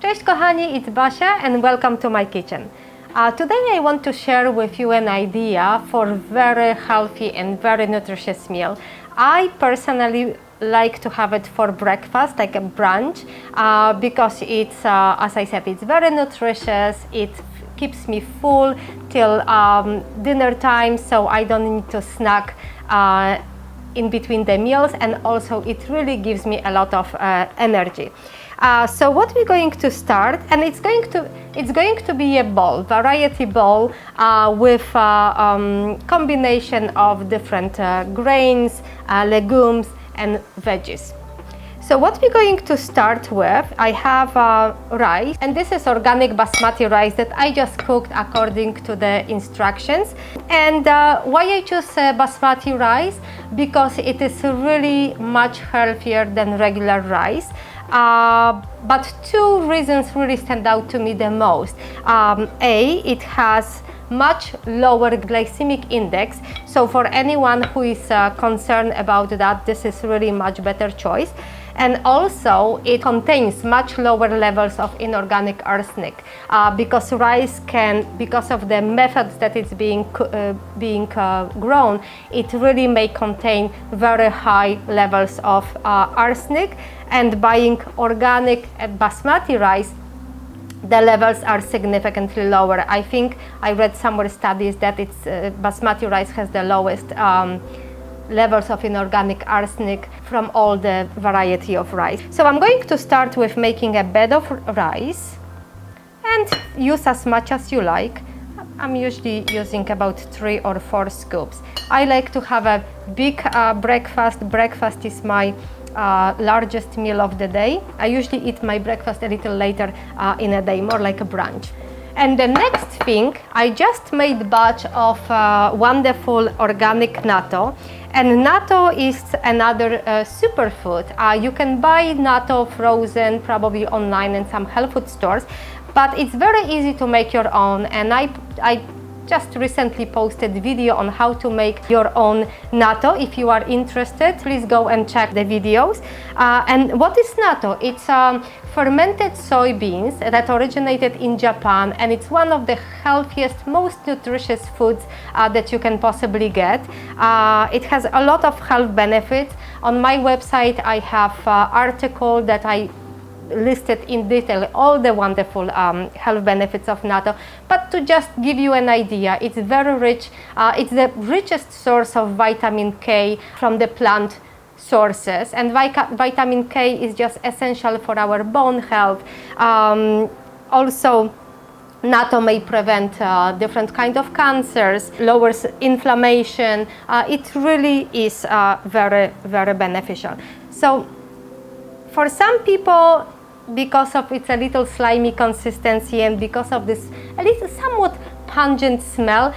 Cześć kochani, it's Basia and welcome to my kitchen. Today I want to share with you an idea for very healthy and very nutritious meal. I personally like to have it for breakfast, like a brunch, because it's, as I said, it's very nutritious. It keeps me full till dinner time, so I don't need to snack in between the meals, and also it really gives me a lot of energy. So what we're going to start, and it's going to be a bowl, variety bowl with combination of different grains, legumes and veggies. So what we're going to start with, I have rice, and this is organic basmati rice that I just cooked according to the instructions. And why I choose basmati rice? Because it is really much healthier than regular rice. But two reasons really stand out to me the most. It has much lower glycemic index, so for anyone who is concerned about that, this is really much better choice. And also it contains much lower levels of inorganic arsenic, because rice can, because of the methods that it's being grown, it really may contain very high levels of arsenic. And buying organic basmati rice, the levels are significantly lower. I think I read somewhere studies that it's basmati rice has the lowest levels of inorganic arsenic from all the variety of rice. So I'm going to start with making a bed of rice and use as much as you like. I'm usually using about 3 or 4 scoops. I like to have a big breakfast. Breakfast is my largest meal of the day. I usually eat my breakfast a little later in a day, more like a brunch. And the next thing, I just made a batch of wonderful organic natto. And natto is another superfood. You can buy natto frozen probably online in some health food stores, but it's very easy to make your own. And I just recently posted a video on how to make your own natto. If you are interested, please go and check the videos. And what is natto? It's fermented soybeans that originated in Japan, and it's one of the healthiest, most nutritious foods that you can possibly get. It has a lot of health benefits. On my website I have an article that I listed in detail all the wonderful health benefits of natto. But to just give you an idea, it's very rich. It's the richest source of vitamin K from the plant sources, and vitamin K is just essential for our bone health. Also, natto may prevent different kind of cancers, lowers inflammation. It really is very, very beneficial. So for some people, because of its a little slimy consistency and because of this a little somewhat pungent smell,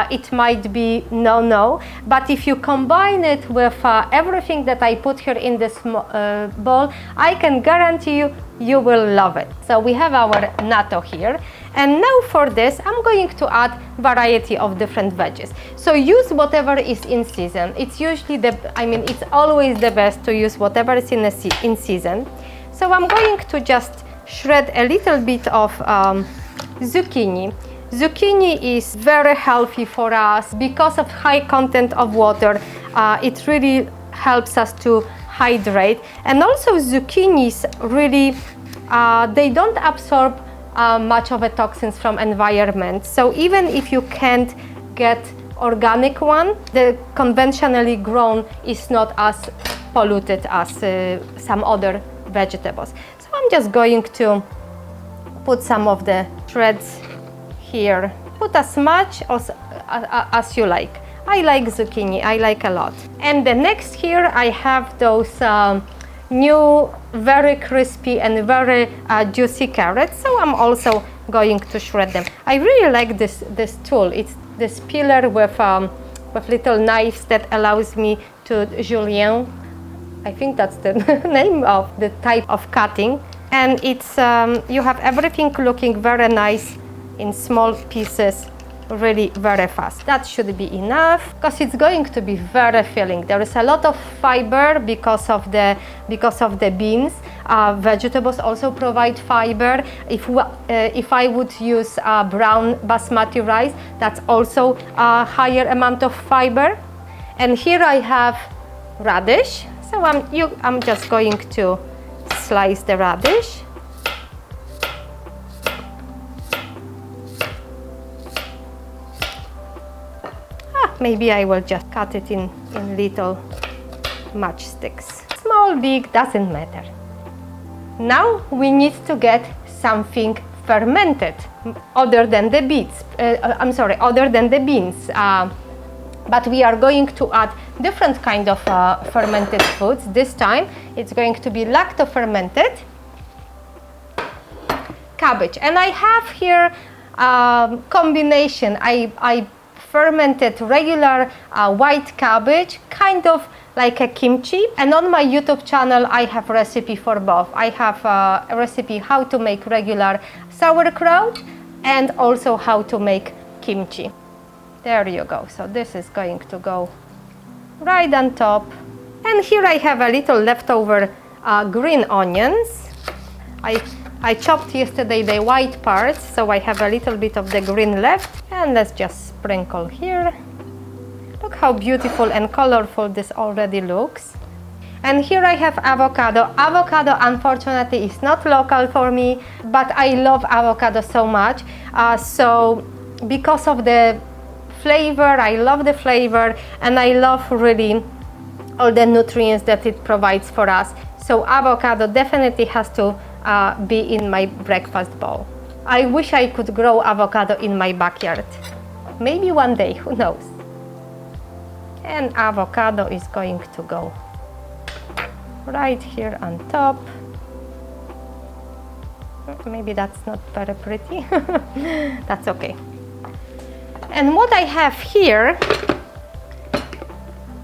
it might be no. But if you combine it with everything that I put here in this bowl, I can guarantee you will love it. So we have our natto here, and now for this I'm going to add variety of different veggies. So use whatever is in season. It's usually it's always the best to use whatever is in season. So I'm going to just shred a little bit of zucchini. Zucchini is very healthy for us because of high content of water. It really helps us to hydrate, and also zucchinis really they don't absorb much of the toxins from environment. So even if you can't get organic one, the conventionally grown is not as polluted as some other vegetables. So I'm just going to put some of the shreds here. Put as much as you like. I like zucchini, I like a lot. And the next here I have those new very crispy and very juicy carrots, so I'm also going to shred them. I really like this tool. It's this peeler with little knives that allows me to julienne. I think that's the name of the type of cutting. And it's you have everything looking very nice in small pieces really very fast. That should be enough because it's going to be very filling. There is a lot of fiber because of the beans. Vegetables also provide fiber. If I would use brown basmati rice, that's also a higher amount of fiber. And here I have radish. So I'm just going to slice the radish. Maybe I will just cut it in little matchsticks. Small, big, doesn't matter. Now we need to get something fermented other than the beans. Other than the beans. But we are going to add different kind of fermented foods. This time it's going to be lacto-fermented cabbage. And I have here combination. I fermented regular white cabbage, kind of like a kimchi. And on my YouTube channel I have a recipe for both. I have a recipe how to make regular sauerkraut and also how to make kimchi. There you go. So this is going to go right on top. And here I have a little leftover green onions. I chopped yesterday the white parts, so I have a little bit of the green left. And let's just sprinkle here. Look how beautiful and colorful this already looks. And here I have avocado. Avocado unfortunately is not local for me, but I love avocado so much. So because of the flavor, I love the flavor, and I love really all the nutrients that it provides for us. So avocado definitely has to be in my breakfast bowl. I wish I could grow avocado in my backyard. Maybe one day, who knows. And avocado is going to go right here on top. Maybe that's not very pretty. That's okay. And what I have here,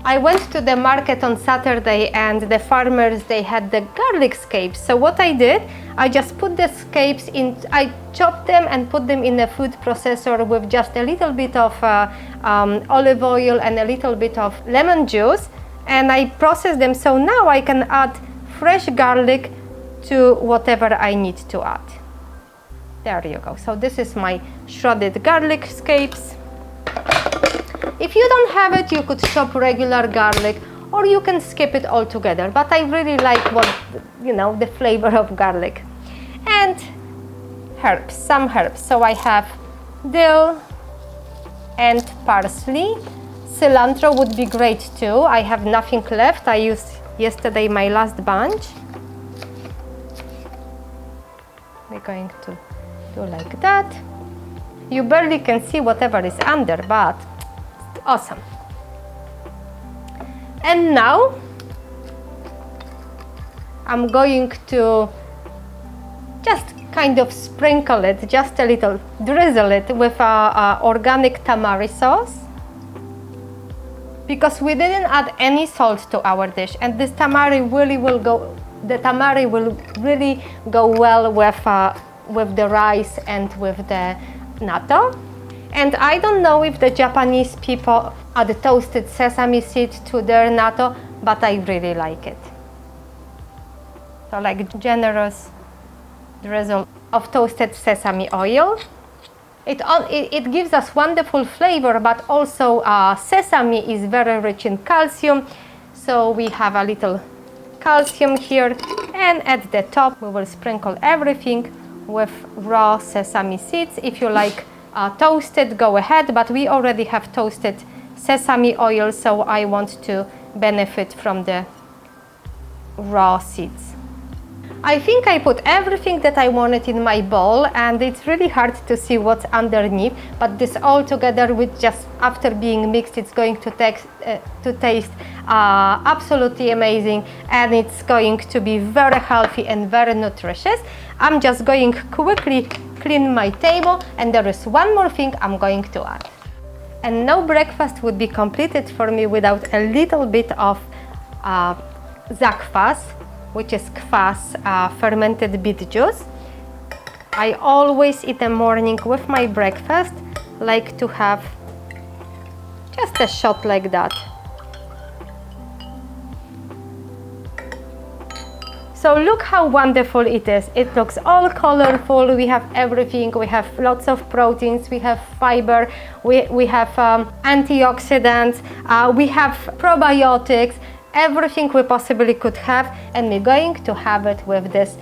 I went to the market on Saturday and the farmers, they had the garlic scapes. So what I did, I just put the scapes in, I chopped them and put them in a food processor with just a little bit of olive oil and a little bit of lemon juice, and I processed them. So now I can add fresh garlic to whatever I need to add. There you go. So this is my shredded garlic scapes. If you don't have it, you could chop regular garlic, or you can skip it altogether. But I really like the flavor of garlic. And herbs, some herbs. So I have dill and parsley. Cilantro would be great too. I have nothing left. I used yesterday my last bunch. We're going to do like that. You barely can see whatever is under, but awesome. And now I'm going to just kind of sprinkle it, just a little, drizzle it with organic tamari sauce, because we didn't add any salt to our dish, and this tamari really will go. The tamari will really go well with the rice and with the natto. And I don't know if the Japanese people add toasted sesame seed to their natto, but I really like it. So like generous drizzle of toasted sesame oil. It gives us wonderful flavor, but also sesame is very rich in calcium. So we have a little calcium here, and at the top we will sprinkle everything with raw sesame seeds. If you like toasted, go ahead, but we already have toasted sesame oil, so I want to benefit from the raw seeds. I think I put everything that I wanted in my bowl, and it's really hard to see what's underneath, but this all together with just after being mixed, it's going to taste absolutely amazing, and it's going to be very healthy and very nutritious. I'm just going quickly clean my table, and there is one more thing I'm going to add. And no breakfast would be completed for me without a little bit of zakwas, which is kwas, fermented beet juice. I always eat the morning with my breakfast like to have just a shot like that. So look how wonderful it is. It looks all colorful. We have everything. We have lots of proteins. We have fiber. We have antioxidants. We have probiotics. Everything we possibly could have. And we're going to have it with this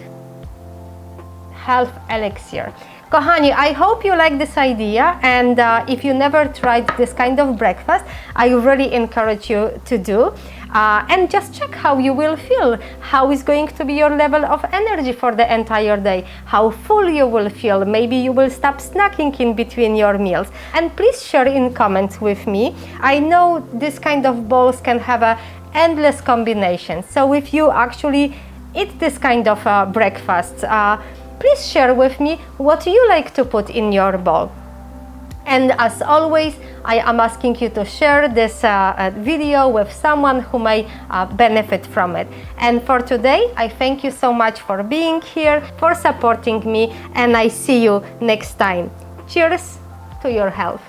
health elixir. Kochani, I hope you like this idea, and if you never tried this kind of breakfast, I really encourage you to do. And just check how you will feel, how is going to be your level of energy for the entire day, how full you will feel. Maybe you will stop snacking in between your meals. And please share in comments with me. I know this kind of bowls can have a endless combinations. So if you actually eat this kind of breakfast, please share with me what you like to put in your bowl. And as always, I am asking you to share this video with someone who may benefit from it. And for today, I thank you so much for being here, for supporting me, and I see you next time. Cheers to your health.